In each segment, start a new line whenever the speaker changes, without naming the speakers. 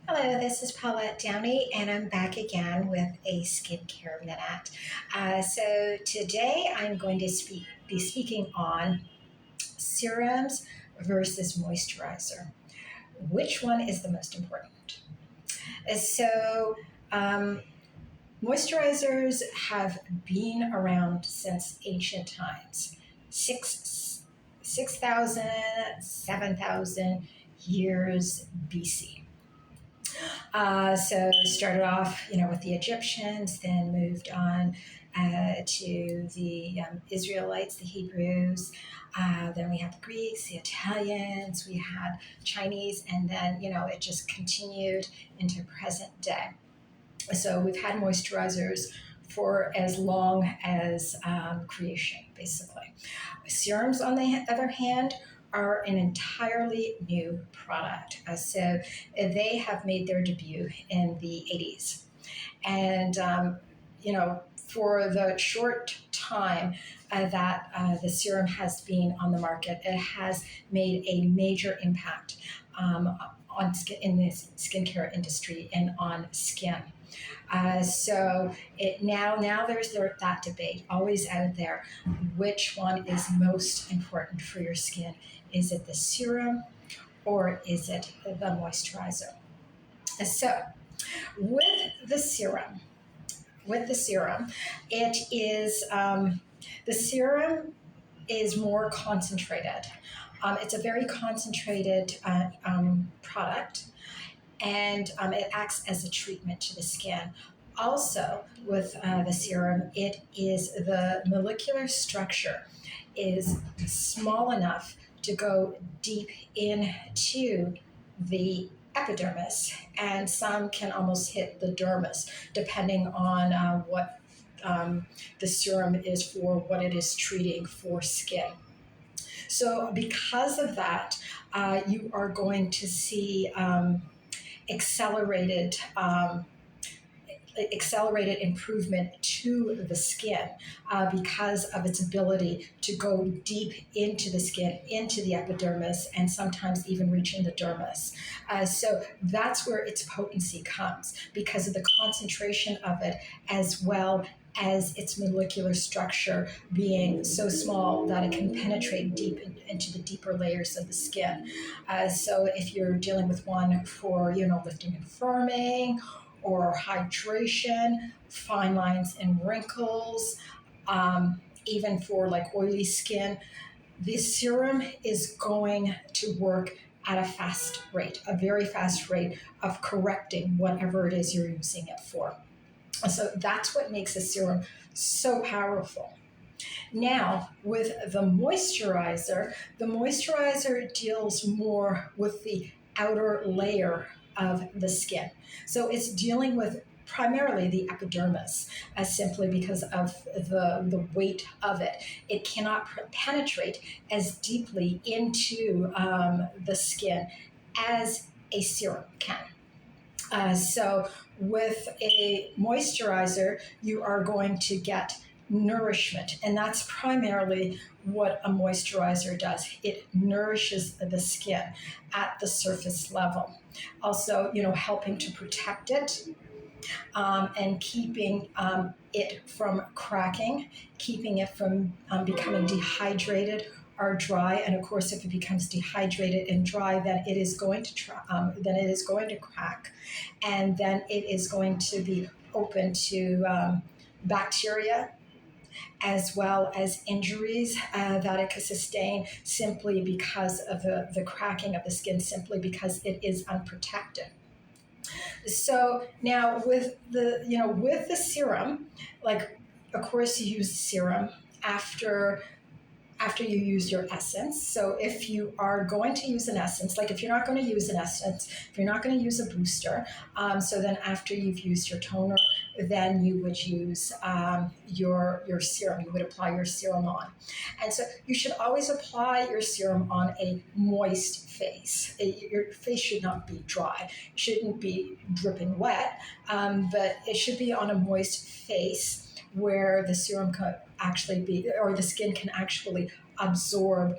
Hello, this is Paulet Downey, and I'm back again with a skincare minute. So today I'm going to be speaking on serums versus moisturizer. Which one is the most important? So um, moisturizers have been around since ancient times, six 6,000, 7,000 years BC. So started off, with the Egyptians, then moved on to the Israelites, the Hebrews. Then we had the Greeks, the Italians, we had Chinese, and then it just continued into present day. So we've had moisturizers for as long as creation, basically. Serums, on the other hand, are an entirely new product. So they have made their debut in the 80s. And, for the short time that the serum has been on the market, it has made a major impact on skin, in this skincare industry and on skin. So it now there's that debate always out there. Which one is most important for your skin? Is it the serum or is it the moisturizer? So with the serum, it is the serum is more concentrated. It's a very concentrated product, and it acts as a treatment to the skin. Also, with the serum, it is the molecular structure is small enough to go deep into the epidermis, and some can almost hit the dermis, depending on what the serum is for, what it is treating for skin. So, because of that, you are going to see accelerated accelerated improvement to the skin because of its ability to go deep into the skin, into the epidermis, and sometimes even reaching the dermis. So that's where its potency comes, because of the concentration of it, as well as its molecular structure being so small that it can penetrate deep into the deeper layers of the skin. So if you're dealing with one for, lifting and firming, or hydration, fine lines and wrinkles, even for like oily skin, the serum is going to work at a very fast rate of correcting whatever it is you're using it for. So that's what makes a serum so powerful. Now, with the moisturizer deals more with the outer layer of the skin. So it's dealing with primarily the epidermis, simply because of the weight of it. It cannot penetrate as deeply into the skin as a serum can. So with a moisturizer, you are going to get nourishment, and that's primarily what a moisturizer does. It nourishes the skin at the surface level. Also, helping to protect it, and keeping it from cracking, keeping it from becoming dehydrated or dry. And of course, if it becomes dehydrated and dry, then it is going to crack, and then it is going to be open to bacteria, as well as injuries that it could sustain, simply because of the cracking of the skin, simply because it is unprotected. So now with the serum, like, of course you use serum after you use your essence. So if you are going to use an essence, like if you're not going to use an essence, if you're not going to use a booster, so then after you've used your toner, then you would use your serum. You would apply your serum on. And so you should always apply your serum on a moist face. Your face should not be dry. It shouldn't be dripping wet, but it should be on a moist face, where the serum can actually be, or the skin can actually absorb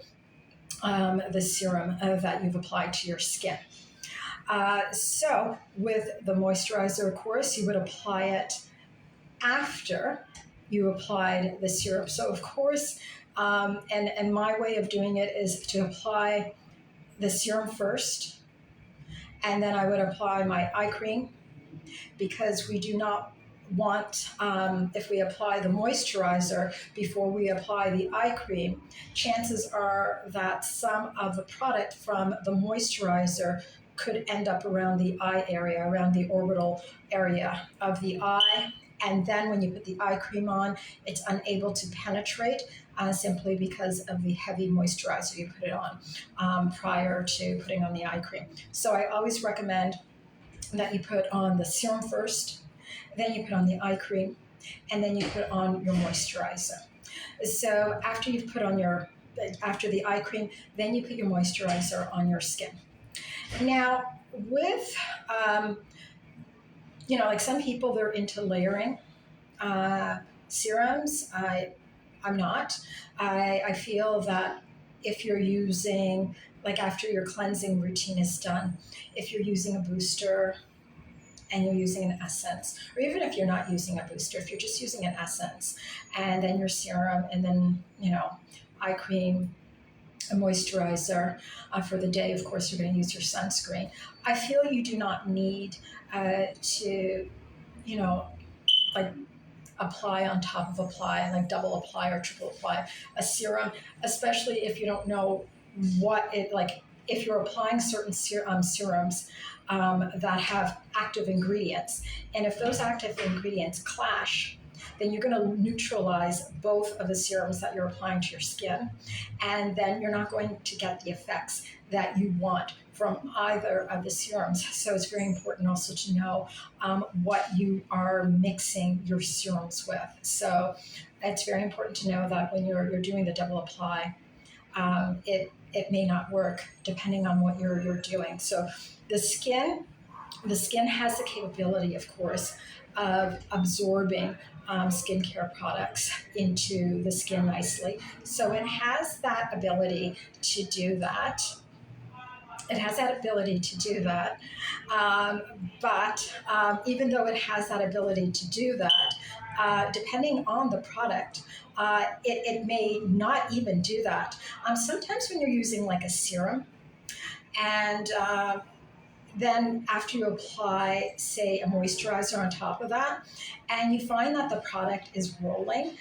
the serum that you've applied to your skin. So with the moisturizer, of course, you would apply it after you applied the syrup. So of course, and my way of doing it is to apply the serum first, and then I would apply my eye cream, because we do not want, if we apply the moisturizer before we apply the eye cream, chances are that some of the product from the moisturizer could end up around the eye area, around the orbital area of the eye. And then when you put the eye cream on, it's unable to penetrate, simply because of the heavy moisturizer you put it on prior to putting on the eye cream. So I always recommend that you put on the serum first, then you put on the eye cream, and then you put on your moisturizer. So after the eye cream, then you put your moisturizer on your skin. Now, with, like some people, they're into layering serums. I'm not. I feel that if you're using, like after your cleansing routine is done, if you're using a booster and you're using an essence, or even if you're not using a booster, if you're just using an essence, and then your serum, and then, eye cream, a moisturizer for the day, of course, you're going to use your sunscreen. I feel you do not need to, like apply on top of apply, like double apply or triple apply a serum, especially if you don't know what it, like if you're applying certain serums that have active ingredients. And if those active ingredients clash, then you're going to neutralize both of the serums that you're applying to your skin. And then you're not going to get the effects that you want from either of the serums. So it's very important also to know what you are mixing your serums with. So it's very important to know that when you're doing the double apply, it may not work depending on what you're doing. So the skin has the capability, of course, of absorbing skincare products into the skin nicely. So it has that ability to do that. But even though it has that ability to do that, depending on the product, it may not even do that. Sometimes when you're using like a serum, and then after you apply, say, a moisturizer on top of that, and you find that the product is rolling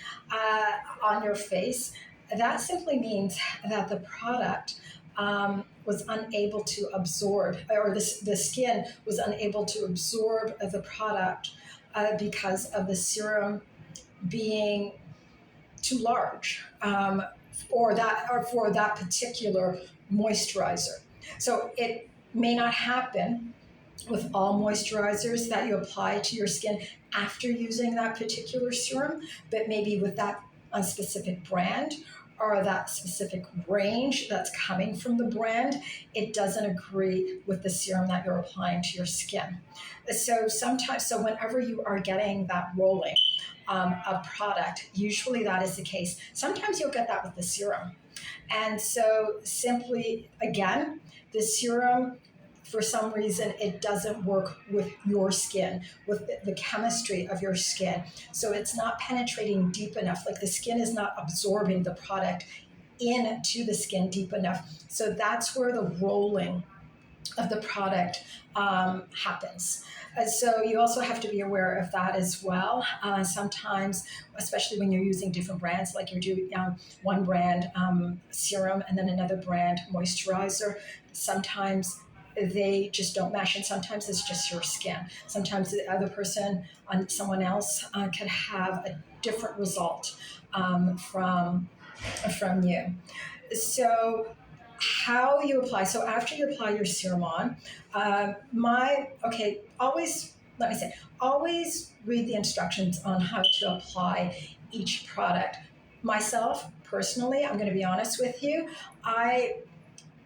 on your face, that simply means that the product was unable to absorb, or the skin was unable to absorb the product because of the serum being too large, or for that particular moisturizer. So it may not happen with all moisturizers that you apply to your skin after using that particular serum, but maybe with that specific brand or that specific range that's coming from the brand, it doesn't agree with the serum that you're applying to your skin. So whenever you are getting that rolling of product, usually that is the case. Sometimes you'll get that with the serum. And so simply, again, the serum, for some reason, it doesn't work with your skin, with the chemistry of your skin. So it's not penetrating deep enough. Like the skin is not absorbing the product into the skin deep enough. So that's where the rolling of the product happens. So you also have to be aware of that as well. Sometimes, especially when you're using different brands, like you're doing one brand serum and then another brand moisturizer, sometimes they just don't mesh, and sometimes it's just your skin. Sometimes the other person, someone else, could have a different result from you. So how you apply. So after you apply your serum on, always read the instructions on how to apply each product. Myself, personally, I'm going to be honest with you,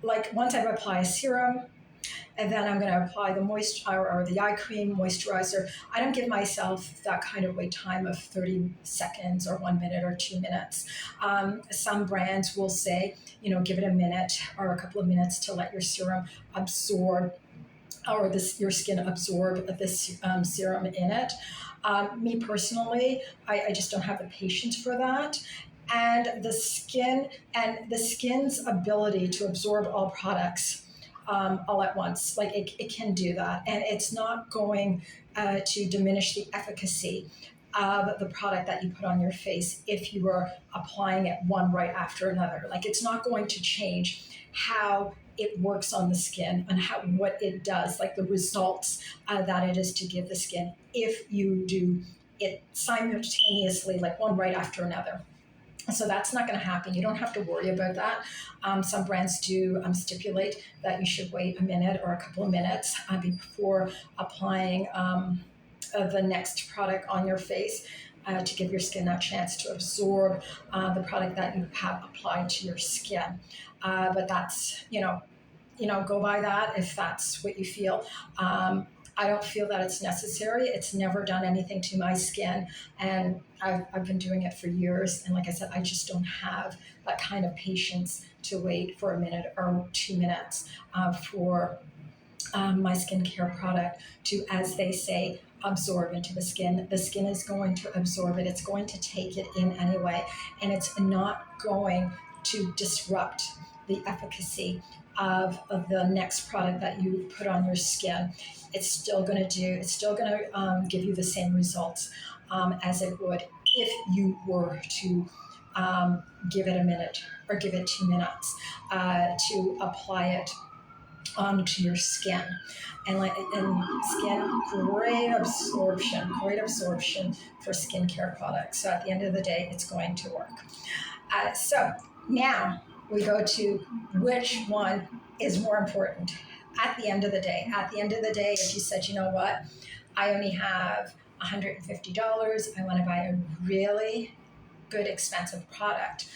once I apply a serum, and then I'm going to apply the or the eye cream moisturizer, I don't give myself that kind of wait time of 30 seconds or 1 minute or 2 minutes. Some brands will say, give it a minute or a couple of minutes to let your serum absorb or this your skin absorb this serum in it. Me personally, I just don't have the patience for that. And the skin's ability to absorb all products all at once, like it can do that, and it's not going to diminish the efficacy of the product that you put on your face if you are applying it one right after another. Like it's not going to change how it works on the skin and what it does, like the results that it is to give the skin if you do it simultaneously, like one right after another. So that's not going to happen. You don't have to worry about that. Some brands do stipulate that you should wait a minute or a couple of minutes before applying the next product on your face to give your skin that chance to absorb the product that you have applied to your skin. But that's, go by that if that's what you feel. I don't feel that it's necessary. It's never done anything to my skin. And I've been doing it for years. And like I said, I just don't have that kind of patience to wait for a minute or 2 minutes for my skincare product to, as they say, absorb into the skin. The skin is going to absorb it. It's going to take it in anyway. And it's not going to disrupt the efficacy of the next product that you put on your skin. It's still going to give you the same results as it would if you were to give it a minute or give it 2 minutes to apply it onto your skin. And skin, great absorption for skincare products. So at the end of the day, it's going to work. So now we go to which one is more important at the end of the day. At the end of the day, if you said, you know what, I only have $150, I want to buy a really good, expensive product,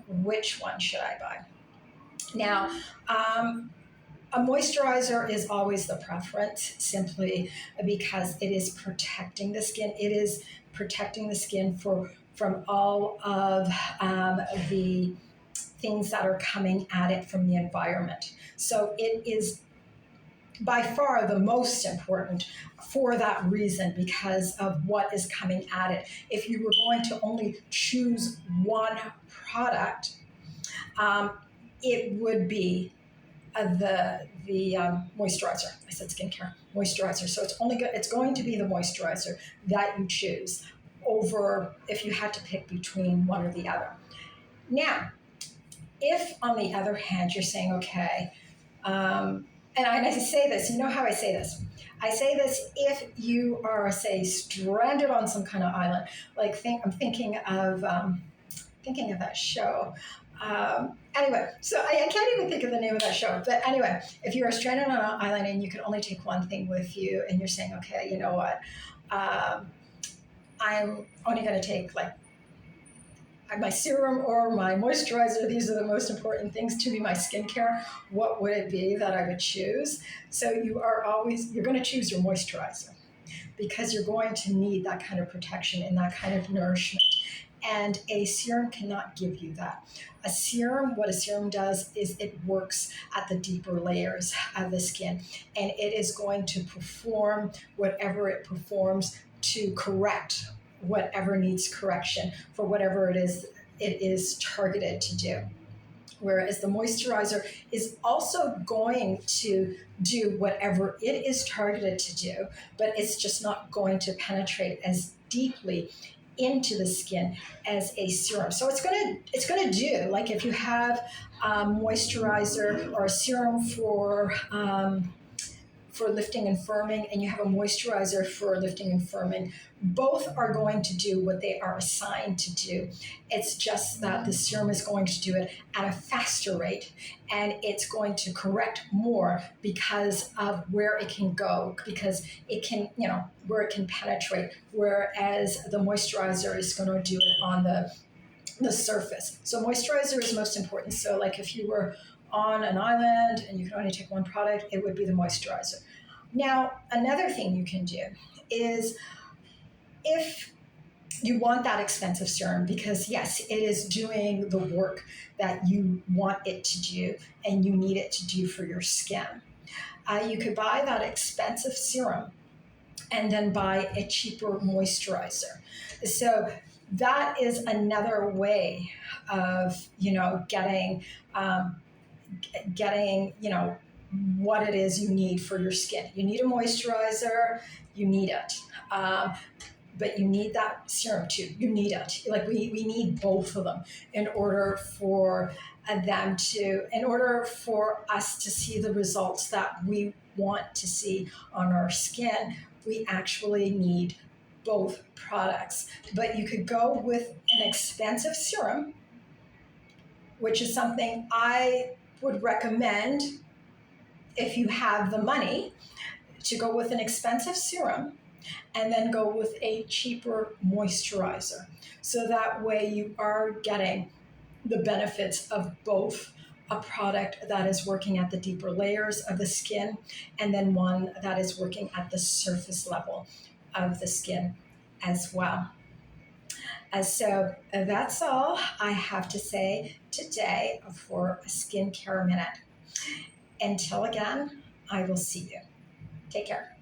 which one should I buy? Now, a moisturizer is always the preference, simply because it is protecting the skin. It is protecting the skin from all of the things that are coming at it from the environment. So it is by far the most important for that reason, because of what is coming at it. If you were going to only choose one product, it would be the moisturizer. I said skincare, moisturizer. So it's going to be the moisturizer that you choose over if you had to pick between one or the other. Now, if on the other hand you're saying, okay, and I say this, you know how I say this? I say this if you are, say, stranded on some kind of island. Like I'm thinking of that show. Anyway, so I can't even think of the name of that show. But anyway, if you are stranded on an island and you can only take one thing with you, and you're saying, okay, you know what, I'm only going to take like my serum or my moisturizer. These are the most important things to me, my skincare. What would it be that I would choose? So you're going to choose your moisturizer, because you're going to need that kind of protection and that kind of nourishment. And a serum cannot give you that. What a serum does is it works at the deeper layers of the skin, and it is going to perform whatever it performs to correct whatever needs correction for whatever it is targeted to do. Whereas the moisturizer is also going to do whatever it is targeted to do, but it's just not going to penetrate as deeply into the skin as a serum. So it's going to do, like if you have a moisturizer or a serum for lifting and firming, and you have a moisturizer for lifting and firming, both are going to do what they are assigned to do. It's just that the serum is going to do it at a faster rate, and it's going to correct more because of where it can go, because it can, where it can penetrate, whereas the moisturizer is going to do it on the surface. So moisturizer is most important. So like if you were on an island and you can only take one product, it would be the moisturizer. Now, another thing you can do is, if you want that expensive serum, because yes, it is doing the work that you want it to do and you need it to do for your skin. You could buy that expensive serum and then buy a cheaper moisturizer. So that is another way of, um, getting, what it is you need for your skin. You need a moisturizer, you need it. But you need that serum too. You need it. Like we need both of them in order for in order for us to see the results that we want to see on our skin. We actually need both products. But you could go with an expensive serum, which is something I would recommend if you have the money to go with an expensive serum and then go with a cheaper moisturizer. So that way you are getting the benefits of both a product that is working at the deeper layers of the skin and then one that is working at the surface level of the skin as well. So that's all I have to say today for a skincare minute. Until again, I will see you. Take care.